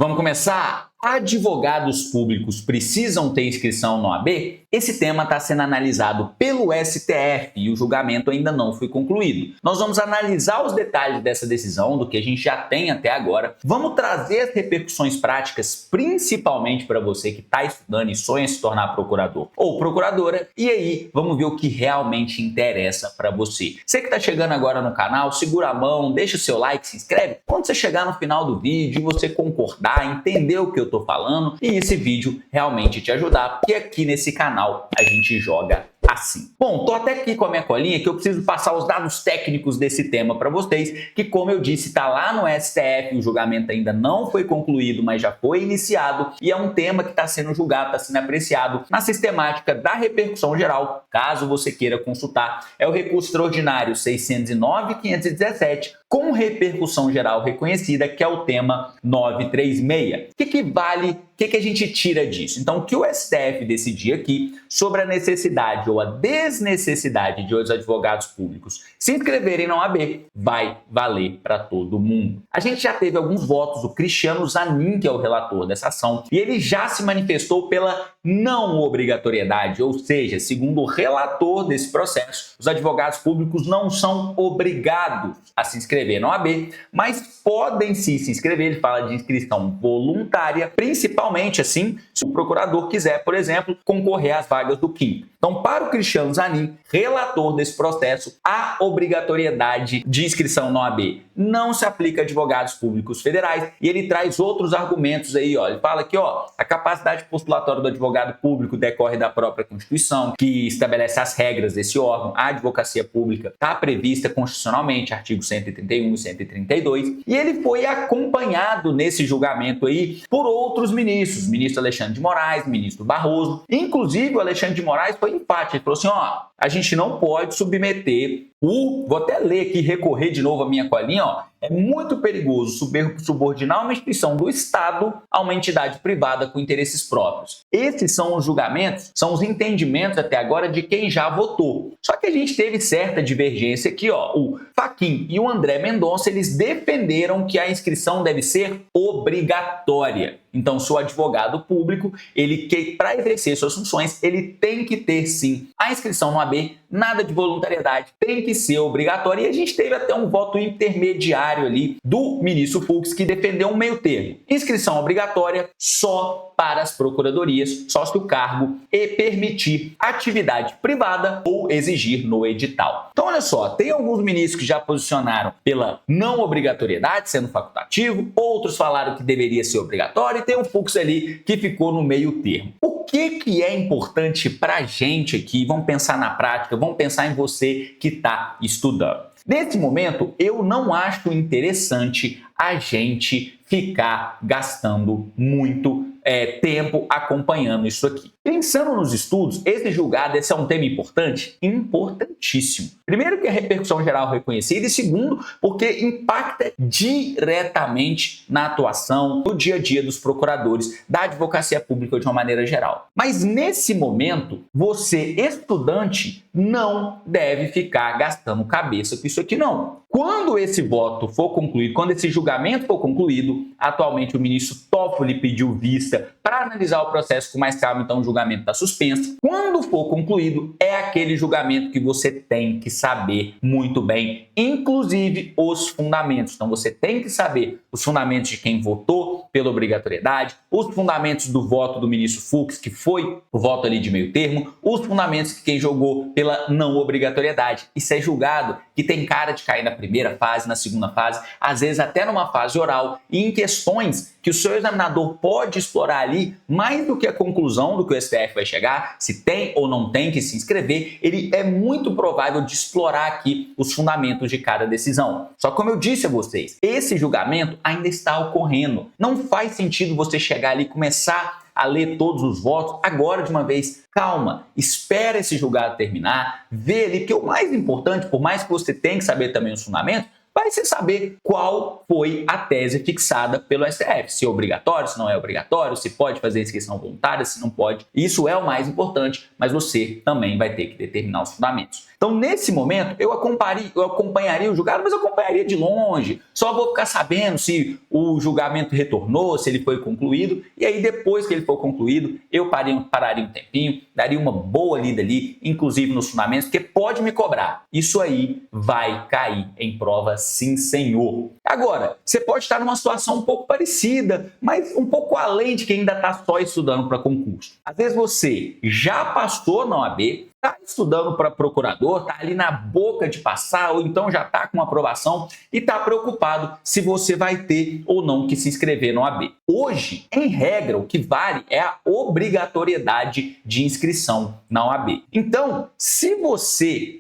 Vamos começar? Advogados públicos precisam ter inscrição no OAB? Esse tema está sendo analisado pelo STF e o julgamento ainda não foi concluído. Nós vamos analisar os detalhes dessa decisão, do que a gente já tem até agora. Vamos trazer as repercussões práticas, principalmente para você que está estudando e sonha se tornar procurador ou procuradora. E aí, vamos ver o que realmente interessa para você. Você que está chegando agora no canal, segura a mão, deixa o seu like, se inscreve. Quando você chegar no final do vídeo, você concordar, entender o que eu tô falando e esse vídeo realmente te ajudar, porque aqui nesse canal a gente joga assim. Bom, tô até aqui com a minha colinha que eu preciso passar os dados técnicos desse tema para vocês, que como eu disse, tá lá no STF, o julgamento ainda não foi concluído, mas já foi iniciado e é um tema que está sendo julgado, está sendo apreciado na sistemática da repercussão geral. Caso você queira consultar, é o recurso extraordinário 609.517 com repercussão geral reconhecida, que é o tema 936. O que vale? O que a gente tira disso? Então, o que o STF decidiu aqui sobre a necessidade ou a desnecessidade de os advogados públicos se inscreverem na OAB vai valer para todo mundo. A gente já teve alguns votos, o Cristiano Zanin, que é o relator dessa ação, e ele já se manifestou pela não obrigatoriedade, ou seja, segundo o relator desse processo, os advogados públicos não são obrigados a se inscrever na OAB, mas podem sim se inscrever. Ele fala de inscrição voluntária, principalmente assim, se o procurador quiser, por exemplo, concorrer às vagas do quinto. Então, para o Cristiano Zanin, relator desse processo, a obrigatoriedade de inscrição na OAB não se aplica a advogados públicos federais, e ele traz outros argumentos aí, ó. Ele fala que, ó, a capacidade postulatória do advogado público decorre da própria Constituição, que estabelece as regras desse órgão. A advocacia pública está prevista constitucionalmente, artigo 131 e 132, e ele foi acompanhado nesse julgamento aí por outros ministros, ministro Alexandre de Moraes, ministro Barroso. Inclusive, o Alexandre de Moraes foi empate, ele falou assim, ó, a gente não pode submeter vou até ler aqui, recorrer de novo a minha colinha, ó. É muito perigoso subordinar uma instituição do Estado a uma entidade privada com interesses próprios. Esses são os julgamentos, são os entendimentos até agora de quem já votou. Só que a gente teve certa divergência aqui, ó. O Fachin e o André Mendonça, eles defenderam que a inscrição deve ser obrigatória. Então, se o advogado público, para exercer suas funções, ele tem que ter sim a inscrição no AB, nada de voluntariedade, tem que ser obrigatória. E a gente teve até um voto intermediário ali do ministro Fux, que defendeu um meio termo. Inscrição obrigatória só para as procuradorias, só se o cargo permitir atividade privada ou exigir no edital. Então, olha só, tem alguns ministros que já posicionaram pela não obrigatoriedade, sendo facultativo, outros falaram que deveria ser obrigatório, e tem o Fux ali que ficou no meio termo. O que é importante para a gente aqui? Vamos pensar na prática, vamos pensar em você que está estudando. Nesse momento, eu não acho interessante a gente ficar gastando muito tempo acompanhando isso aqui. Pensando nos estudos, esse é um tema importante? Importantíssimo. Primeiro, que a repercussão geral reconhecida, e segundo, porque impacta diretamente na atuação, no dia a dia dos procuradores, da advocacia pública de uma maneira geral. Mas nesse momento, você, estudante, não deve ficar gastando cabeça com isso aqui, não. Quando esse voto for concluído, quando esse julgamento for concluído, atualmente o ministro Toffoli pediu vista para analisar o processo com mais calma, então o julgamento está suspenso. Quando for concluído, é aquele julgamento que você tem que saber muito bem, inclusive os fundamentos. Então você tem que saber os fundamentos de quem votou pela obrigatoriedade, os fundamentos do voto do ministro Fux, que foi o voto ali de meio termo, os fundamentos de quem jogou pela não obrigatoriedade. Isso é julgado que tem cara de cair na primeira fase, na segunda fase, às vezes até numa fase oral, e em questões que o seu examinador pode explorar ali, mais do que a conclusão do que o STF vai chegar, se tem ou não tem que se inscrever, ele é muito provável de explorar aqui os fundamentos de cada decisão. Só que, como eu disse a vocês, esse julgamento ainda está ocorrendo. Não faz sentido você chegar ali e começar a ler todos os votos agora de uma vez. Calma, espera esse julgado terminar, vê ali, porque o mais importante, por mais que você tenha que saber também os fundamentos, vai ser saber qual foi a tese fixada pelo STF. Se é obrigatório, se não é obrigatório, se pode fazer inscrição voluntária, se não pode. Isso é o mais importante, mas você também vai ter que determinar os fundamentos. Então, nesse momento, eu acompanharia o julgado, mas eu acompanharia de longe. Só vou ficar sabendo se o julgamento retornou, se ele foi concluído. E aí, depois que ele for concluído, eu pararia um tempinho, daria uma boa lida ali, inclusive nos fundamentos, porque pode me cobrar. Isso aí vai cair em prova, sim, senhor. Agora, você pode estar numa situação um pouco parecida, mas um pouco além de quem ainda está só estudando para concurso. Às vezes você já passou na OAB, está estudando para procurador, está ali na boca de passar, ou então já está com aprovação e está preocupado se você vai ter ou não que se inscrever na OAB. Hoje, em regra, o que vale é a obrigatoriedade de inscrição na OAB. Então, se você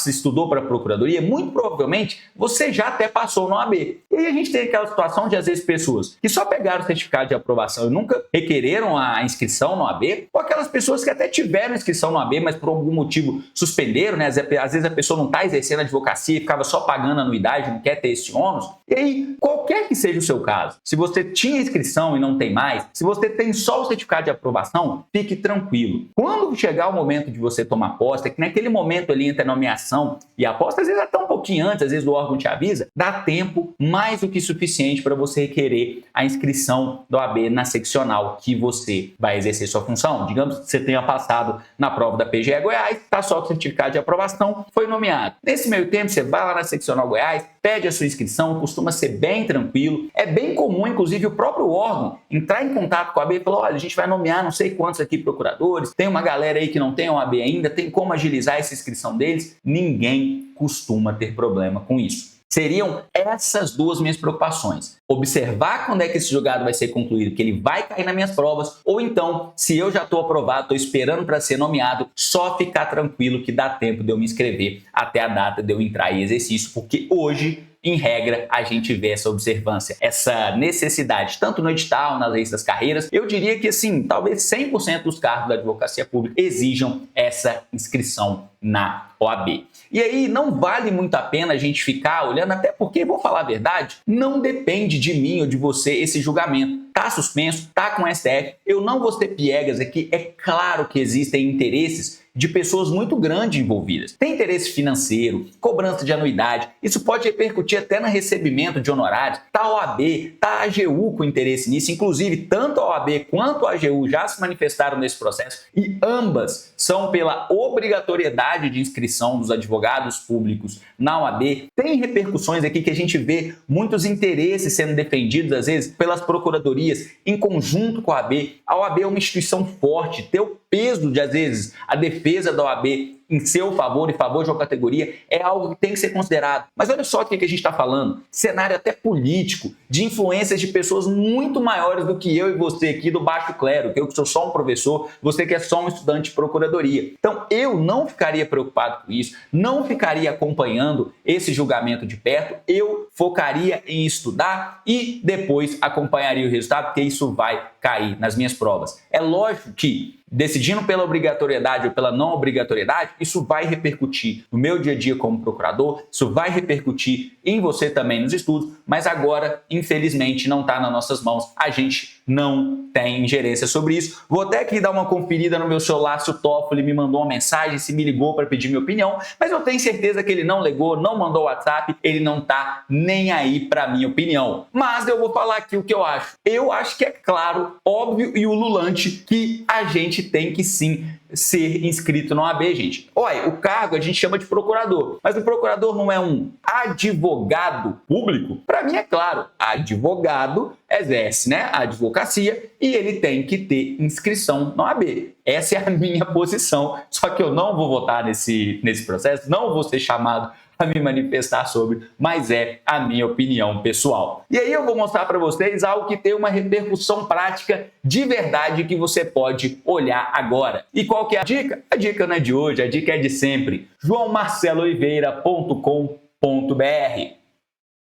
estudou para a procuradoria, muito provavelmente você já até passou na OAB. E aí a gente tem aquela situação de, às vezes, pessoas que só pegaram o certificado de aprovação e nunca requereram a inscrição na OAB, ou aquelas pessoas que até tiveram inscrição na OAB, mas por algum motivo suspenderam, né? Às vezes a pessoa não está exercendo a advocacia e ficava só pagando anuidade, não quer ter esse ônus. E aí, qualquer que seja o seu caso, se você tinha inscrição e não tem mais, se você tem só o certificado de aprovação, fique tranquilo. Quando chegar o momento de você tomar posse, é que naquele momento ali entre a nomeação e a posse, às vezes até um pouquinho antes, às vezes o órgão te avisa, dá tempo mais do que suficiente para você requerer a inscrição da OAB na seccional que você vai exercer sua função. Digamos que você tenha passado na prova da PGE Goiás, está só com o certificado de aprovação, foi nomeado. Nesse meio tempo, você vai lá na seccional Goiás, pede a sua inscrição, costuma ser bem tranquilo. É bem comum, inclusive, o próprio órgão entrar em contato com a OAB e falar: olha, a gente vai nomear não sei quantos aqui procuradores, tem uma galera aí que não tem OAB ainda, tem como agilizar essa inscrição deles? Ninguém costuma ter problema com isso. Seriam essas duas minhas preocupações. Observar quando é que esse julgado vai ser concluído, que ele vai cair nas minhas provas, ou então, se eu já estou aprovado, estou esperando para ser nomeado, só ficar tranquilo que dá tempo de eu me inscrever até a data de eu entrar em exercício, porque hoje, em regra, a gente vê essa observância, essa necessidade, tanto no edital, nas leis das carreiras. Eu diria que, assim, talvez 100% dos cargos da advocacia pública exijam essa inscrição na OAB. E aí não vale muito a pena a gente ficar olhando, até porque, vou falar a verdade, não depende de mim ou de você esse julgamento. Está suspenso, está com o STF, eu não vou ter piegas aqui. É claro que existem interesses de pessoas muito grandes envolvidas. Tem interesse financeiro, cobrança de anuidade, isso pode repercutir até no recebimento de honorários. Tá a OAB, tá a AGU com interesse nisso, inclusive tanto a OAB quanto a AGU já se manifestaram nesse processo e ambas são pela obrigatoriedade de inscrição dos advogados públicos na OAB. Tem repercussões aqui que a gente vê muitos interesses sendo defendidos, às vezes, pelas procuradorias em conjunto com a OAB. A OAB é uma instituição forte, ter o peso de, às vezes, a defesa da OAB em seu favor, em favor de uma categoria, é algo que tem que ser considerado. Mas olha só o que a gente está falando, cenário até político, de influências de pessoas muito maiores do que eu e você aqui do baixo clero, que eu que sou só um professor, você que é só um estudante de procuradoria. Então eu não ficaria preocupado com isso, não ficaria acompanhando esse julgamento de perto, eu focaria em estudar e depois acompanharia o resultado, porque isso vai cair nas minhas provas. É lógico que decidindo pela obrigatoriedade ou pela não obrigatoriedade, isso vai repercutir no meu dia a dia como procurador, isso vai repercutir em você também nos estudos, mas agora, infelizmente, não está nas nossas mãos. A gente não tem ingerência sobre isso. Vou até aqui dar uma conferida no meu celular se o Toffoli me mandou uma mensagem, se me ligou para pedir minha opinião, mas eu tenho certeza que ele não ligou, não mandou WhatsApp, ele não está nem aí para minha opinião. Mas eu vou falar aqui o que eu acho. Eu acho que é claro, óbvio e ululante que a gente tem que sim ser inscrito na OAB, gente. Olha, o cargo a gente chama de procurador, mas o procurador não é um advogado público? Para mim é claro, advogado exerce, né, a advocacia e ele tem que ter inscrição na OAB. Essa é a minha posição, só que eu não vou votar nesse processo, não vou ser chamado a me manifestar sobre, mas é a minha opinião pessoal. E aí eu vou mostrar para vocês algo que tem uma repercussão prática de verdade que você pode olhar agora. E qual que é a dica? A dica não é de hoje, a dica é de sempre. joaomarcelooliveira.com.br.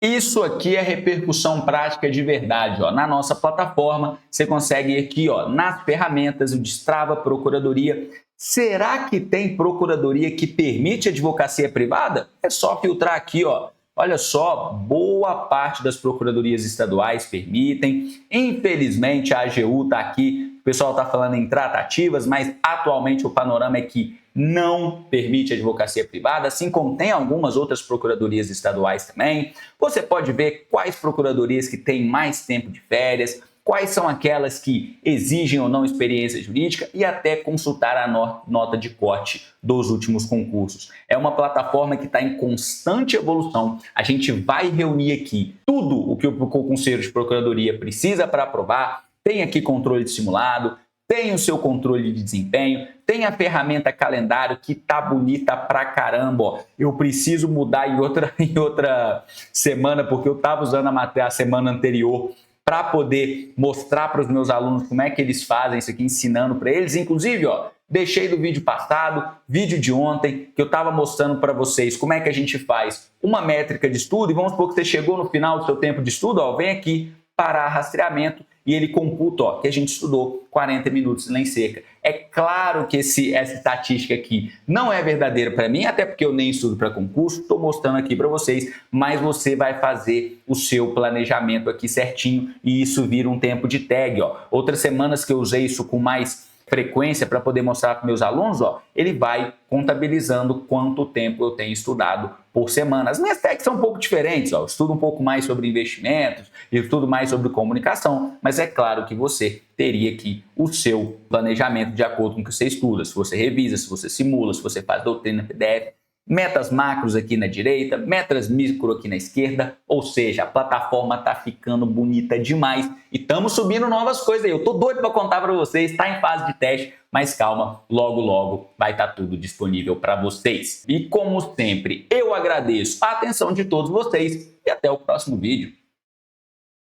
Isso aqui é repercussão prática de verdade. Ó. Na nossa plataforma, você consegue ir aqui, ó, nas ferramentas, o Destrava Procuradoria. Será que tem procuradoria que permite advocacia privada? É só filtrar aqui, ó, Olha só, boa parte das procuradorias estaduais permitem. Infelizmente, a AGU está aqui, o pessoal está falando em tratativas, mas atualmente o panorama é que não permite advocacia privada, assim como tem algumas outras procuradorias estaduais também. Você pode ver quais procuradorias que têm mais tempo de férias, quais são aquelas que exigem ou não experiência jurídica e até consultar a nota de corte dos últimos concursos. É uma plataforma que está em constante evolução. A gente vai reunir aqui tudo o que o Conselho de Procuradoria precisa para aprovar. Tem aqui controle de simulado, tem o seu controle de desempenho, tem a ferramenta calendário que tá bonita pra caramba. Ó. Eu preciso mudar em outra semana, porque eu estava usando a semana anterior para poder mostrar para os meus alunos como é que eles fazem isso aqui, ensinando para eles. Inclusive, ó, deixei do vídeo passado, vídeo de ontem, que eu estava mostrando para vocês como é que a gente faz uma métrica de estudo. E vamos supor que você chegou no final do seu tempo de estudo, ó, vem aqui parar rastreamento e ele computa ó, que a gente estudou 40 minutos em seca. É claro que essa estatística aqui não é verdadeira para mim, até porque eu nem estudo para concurso, estou mostrando aqui para vocês, mas você vai fazer o seu planejamento aqui certinho e isso vira um tempo de tag. Ó. Outras semanas que eu usei isso com mais frequência para poder mostrar para meus alunos, ó, ele vai contabilizando quanto tempo eu tenho estudado por semana. As minhas tags são um pouco diferentes, ó, eu estudo um pouco mais sobre investimentos, eu estudo mais sobre comunicação, mas é claro que você teria aqui o seu planejamento de acordo com o que você estuda, se você revisa, se você simula, se você faz doutrina PDF, metas macros aqui na direita, metas micro aqui na esquerda, ou seja, a plataforma tá ficando bonita demais e estamos subindo novas coisas aí. Eu tô doido para contar para vocês, está em fase de teste, mas calma, logo logo vai estar tudo disponível para vocês. E como sempre, eu agradeço a atenção de todos vocês e até o próximo vídeo.